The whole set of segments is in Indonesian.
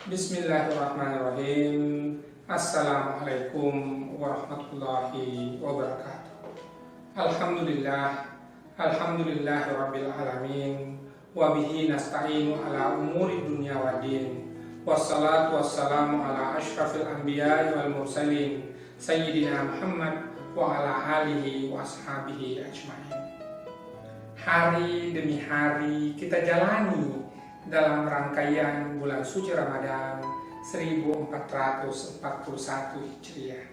Bismillahirrahmanirrahim. Assalamualaikum warahmatullahi wabarakatuh. Alhamdulillahirabbil alamin. Wa bihi nasta'inu ala umuri dunya waddin. Wassalatu wassalamu ala asyrafil anbiya'i wal mursalin sayyidina Muhammad wa ala alihi wa ashabihi ajmain. Hari demi hari kita jalani dalam rangkaian bulan suci Ramadan 1441 Hijriah.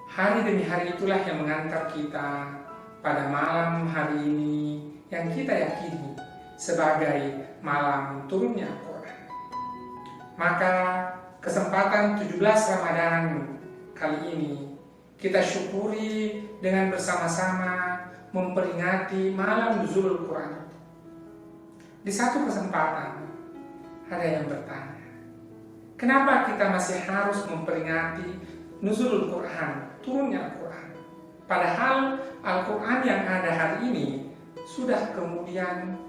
Hari demi hari itulah yang mengantar kita pada malam hari ini yang kita yakini sebagai malam turunnya Al-Quran. Maka kesempatan 17 Ramadan kali ini kita syukuri dengan bersama-sama memperingati malam nuzulul Quran. Di satu kesempatan ada yang bertanya, kenapa kita masih harus memperingati nuzulul Quran, turunnya Al-Quran? Padahal Al-Quran yang ada hari ini sudah kemudian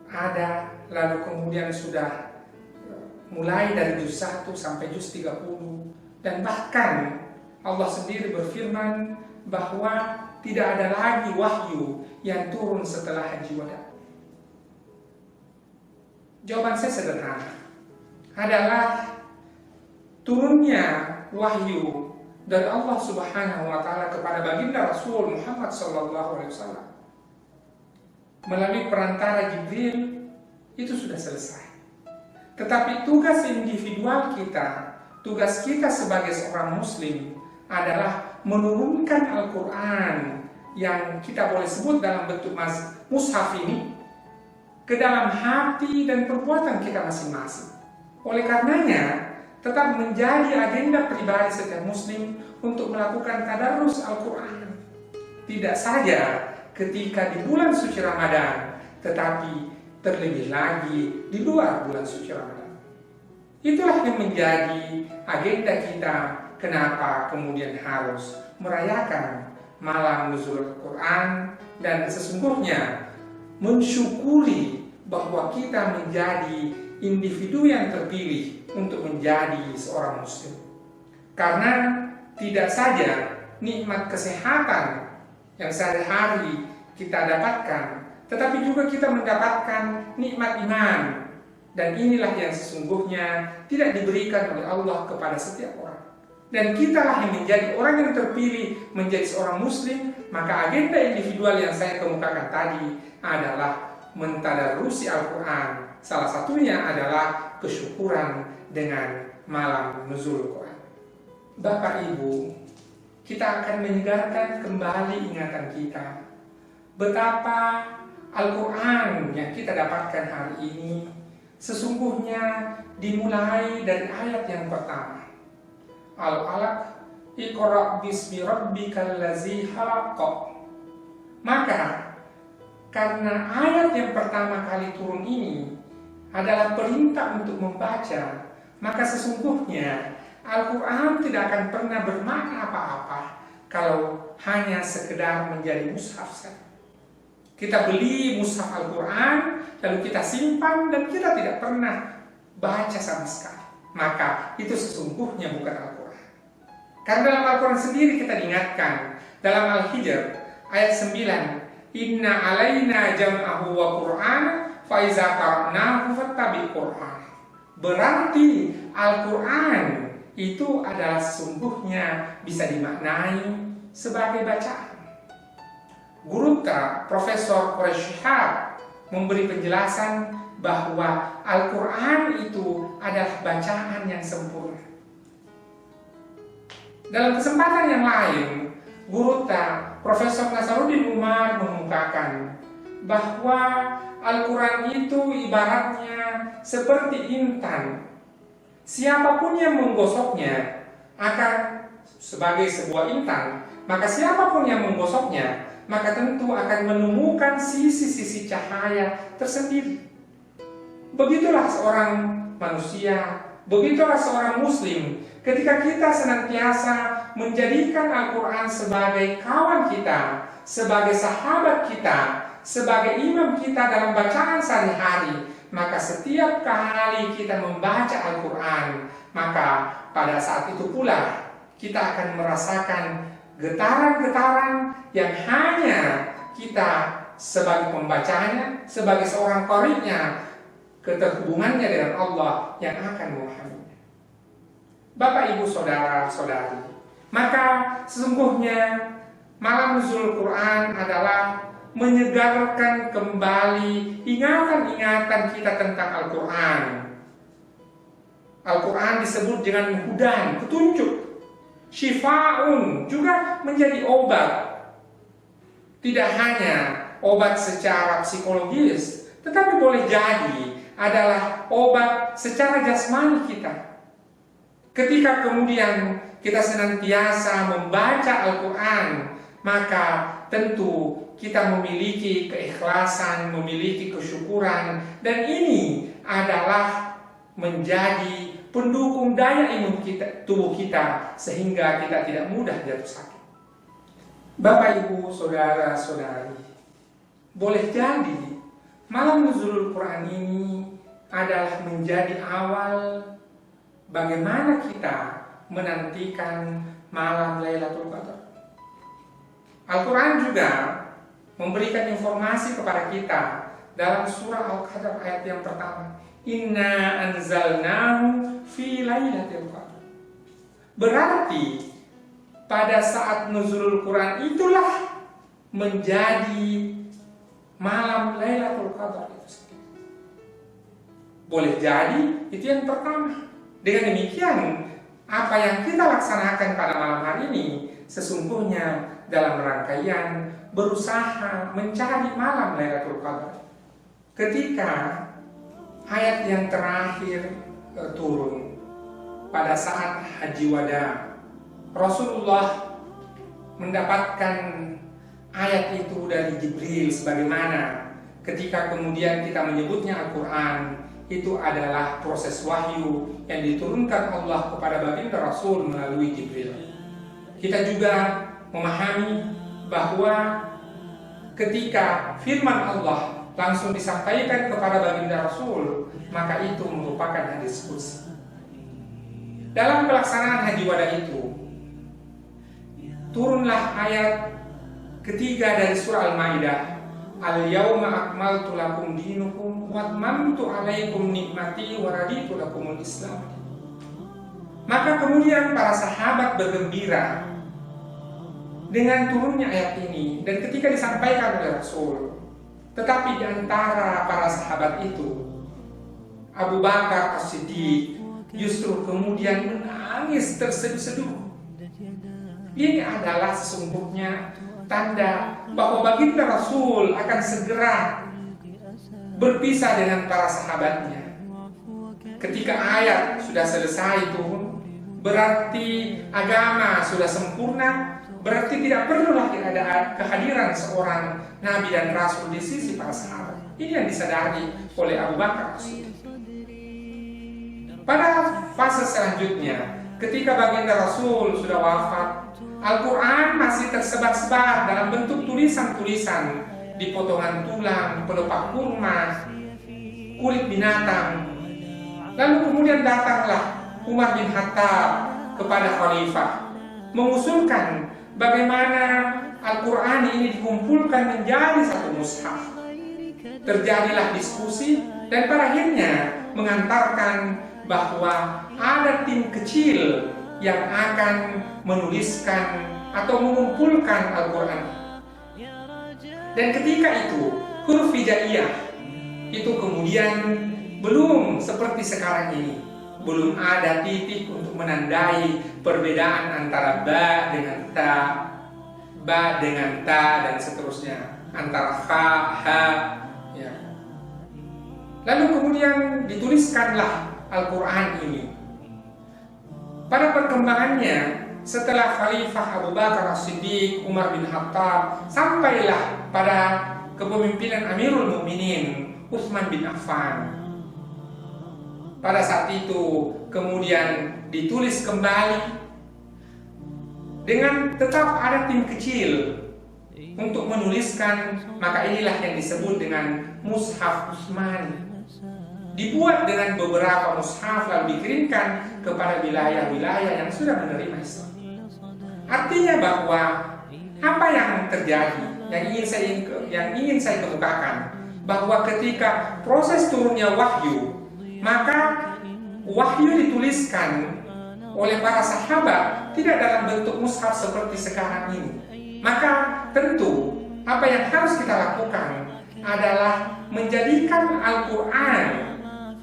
ada, lalu kemudian sudah mulai dari juz 1 sampai juz 30, dan bahkan Allah sendiri berfirman bahwa tidak ada lagi wahyu yang turun setelah haji wada. Jawaban saya sederhana, adalah turunnya wahyu dari Allah Subhanahu wa Ta'ala kepada baginda Rasul Muhammad SAW melalui perantara Jibril itu sudah selesai. Tetapi tugas individual kita, tugas kita sebagai seorang muslim adalah menurunkan Al-Quran yang kita boleh sebut dalam bentuk mushaf ini ke dalam hati dan perbuatan kita masing-masing. Oleh karenanya, tetap menjadi agenda pribadi setiap muslim untuk melakukan tadarus Al-Quran. Tidak saja ketika di bulan suci Ramadan, tetapi terlebih lagi di luar bulan suci Ramadan. Itulah yang menjadi agenda kita, kenapa kemudian harus merayakan malam nuzul Al-Quran, dan sesungguhnya mensyukuri bahwa kita menjadi individu yang terpilih untuk menjadi seorang muslim. Karena tidak saja nikmat kesehatan yang sehari-hari kita dapatkan, tetapi juga kita mendapatkan nikmat iman. Dan inilah yang sesungguhnya tidak diberikan oleh Allah kepada setiap orang. Dan kitalah yang menjadi orang yang terpilih menjadi seorang muslim. Maka agenda individual yang saya kemukakan tadi adalah mentadarusi Al-Quran. Salah satunya adalah kesyukuran dengan malam nuzul Quran. Bapak Ibu, kita akan menyegarkan kembali ingatan kita betapa Al-Quran yang kita dapatkan hari ini sesungguhnya dimulai dari ayat yang pertama, Al-Alaq, Iqra' bismi rabbikal ladzi khalaq. Maka karena ayat yang pertama kali turun ini adalah perintah untuk membaca, maka sesungguhnya Al-Quran tidak akan pernah bermakna apa-apa kalau hanya sekedar menjadi mushaf saja. Kita beli mushaf Al-Quran, lalu kita simpan dan kita tidak pernah baca sama sekali. Maka itu sesungguhnya bukan Al-Quran. Karena dalam Al-Quran sendiri kita diingatkan dalam Al-Hijr ayat 9, Inna alaina jam'ahu wa Qur'ana fa iza qara'nahu fattabi' Qur'an. Berarti Al-Quran itu adalah sesungguhnya bisa dimaknai sebagai bacaan. Guru Profesor Quraish Shihab memberi penjelasan bahwa Al-Quran itu adalah bacaan yang sempurna. Dalam kesempatan yang lain, Guru Profesor Nasaruddin Umar mengungkapkan bahwa Al-Quran itu ibaratnya seperti intan. Siapapun yang menggosoknya akan sebagai sebuah intan, maka siapapun yang menggosoknya maka tentu akan menemukan sisi-sisi cahaya tersendiri. Begitulah seorang manusia, begitulah seorang muslim. Ketika kita senantiasa menjadikan Al-Quran sebagai kawan kita, sebagai sahabat kita, sebagai imam kita dalam bacaan sehari-hari, maka setiap kali kita membaca Al-Quran, maka pada saat itu pula kita akan merasakan getaran-getaran yang hanya kita sebagai pembacanya, sebagai seorang qari'nya, keterhubungannya dengan Allah yang akan memahaminya. Bapak, Ibu, Saudara-saudari, maka sesungguhnya malam nuzul Quran adalah menyegarkan kembali ingatan-ingatan kita tentang Al-Quran. Al-Quran disebut dengan hudan, petunjuk. Syifa'un juga menjadi obat. Tidak hanya obat secara psikologis, tetapi boleh jadi adalah obat secara jasmani kita. Ketika kemudian kita senantiasa membaca Al-Quran, maka tentu kita memiliki keikhlasan, memiliki kesyukuran, dan ini adalah menjadi pendukung daya imun tubuh kita sehingga kita tidak mudah jatuh sakit. Bapak, Ibu, Saudara-saudari, boleh jadi malam nuzulul Quran ini adalah menjadi awal bagaimana kita menantikan malam Lailatul Qadar. Al-Quran juga memberikan informasi kepada kita dalam surah Al-Qadar ayat yang pertama. Inna anzalnahu fi lailatul qadar. Berarti pada saat nuzulul Quran itulah menjadi malam Lailatul Qadar itu sendiri. Boleh jadi itu yang pertama. Dengan demikian, apa yang kita laksanakan pada malam hari ini sesungguhnya dalam rangkaian berusaha mencari malam Lailatul Qadar. Ketika ayat yang terakhir turun pada saat Haji Wada, Rasulullah mendapatkan ayat itu dari Jibril, sebagaimana ketika kemudian kita menyebutnya Al-Quran, itu adalah proses wahyu yang diturunkan Allah kepada baginda Rasul melalui Jibril. Kita juga memahami bahwa ketika firman Allah langsung disampaikan kepada baginda Rasul, maka itu merupakan hadis qudsi. Dalam pelaksanaan Haji Wada itu, turunlah ayat ketiga dari surah Al-Maidah, Al-yawma akmaltu lakum dinukum wa atmamtu alaikum nikmati wa raditu lakumul Islam. Maka kemudian para sahabat bergembira dengan turunnya ayat ini, dan ketika disampaikan oleh Rasul. Tetapi di antara para sahabat itu, Abu Bakar As-Siddiq justru kemudian menangis terseduh-seduh. Ini adalah sesungguhnya tanda bahwa baginda Rasul akan segera berpisah dengan para sahabatnya. Ketika ayat sudah selesai turun, berarti agama sudah sempurna, berarti tidak perlu lagi ada kehadiran seorang Nabi dan Rasul di sisi para sahabat. Ini yang disadari oleh Abu Bakar. Pada fase selanjutnya, ketika baginda Rasul sudah wafat, Al-Quran masih tersebar-sebar dalam bentuk tulisan-tulisan di potongan tulang, pelepah kurma, kulit binatang. Lalu kemudian datanglah Umar bin Khattab kepada khalifah mengusulkan bagaimana Al-Quran ini dikumpulkan menjadi satu mushaf. Terjadilah diskusi dan pada akhirnya mengantarkan bahwa ada tim kecil yang akan menuliskan atau mengumpulkan Al-Quran. Dan ketika itu huruf hijaiyah itu kemudian belum seperti sekarang ini, belum ada titik untuk menandai perbedaan antara ba dengan ta, ba dengan ta, dan seterusnya, antara fa, ha, ya. Lalu kemudian dituliskanlah Al-Quran ini. Pada perkembangannya, setelah Khalifah Abu Bakar As-Siddiq, Umar bin Khattab, sampailah pada kepemimpinan Amirul Mukminin Utsman bin Affan. Pada saat itu kemudian ditulis kembali dengan tetap ada tim kecil untuk menuliskan, maka inilah yang disebut dengan Mushaf Utsmani. dibuat dengan beberapa mushaf lalu dikirimkan kepada wilayah-wilayah yang sudah menerima Islam. Artinya bahwa apa yang terjadi, yang ingin saya kemukakan, bahwa ketika proses turunnya wahyu, maka wahyu dituliskan oleh para sahabat tidak dalam bentuk mushaf seperti sekarang ini. Maka tentu apa yang harus kita lakukan adalah menjadikan Al-Quran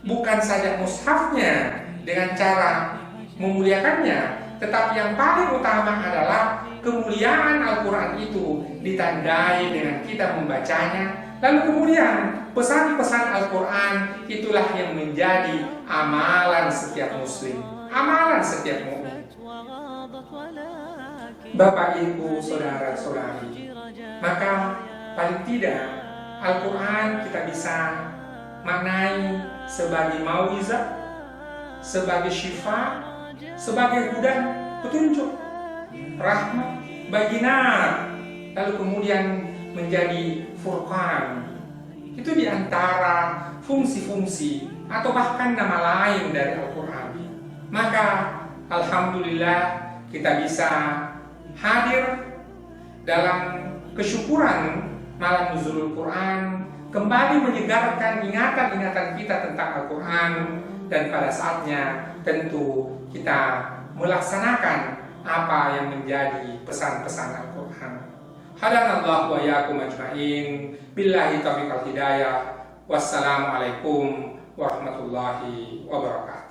bukan saja mushafnya dengan cara memuliakannya, tetapi yang paling utama adalah kemuliaan Al-Quran itu ditandai dengan kita membacanya. Lalu kemudian pesan-pesan Al-Quran itulah yang menjadi amalan setiap muslim, amalan setiap mukmin. Bapak, Ibu, saudara-saudari, maka paling tidak Al-Quran kita bisa maknai sebagai mau'izah, sebagai syifa, sebagai hudan, petunjuk, rahmat, bayyinat, lalu kemudian menjadi furqan. Itu diantara fungsi-fungsi atau bahkan nama lain dari Al-Quran. Maka alhamdulillah kita bisa hadir dalam kesyukuran malam nuzulul Quran, kembali menyegarkan ingatan-ingatan kita tentang Al-Quran, dan pada saatnya tentu kita melaksanakan apa yang menjadi pesan-pesan Al-Quran. Hadanallahu wa iyyakum ajma'in. Billahi taufiq wal hidayah. Wassalamualaikum warahmatullahi wabarakatuh.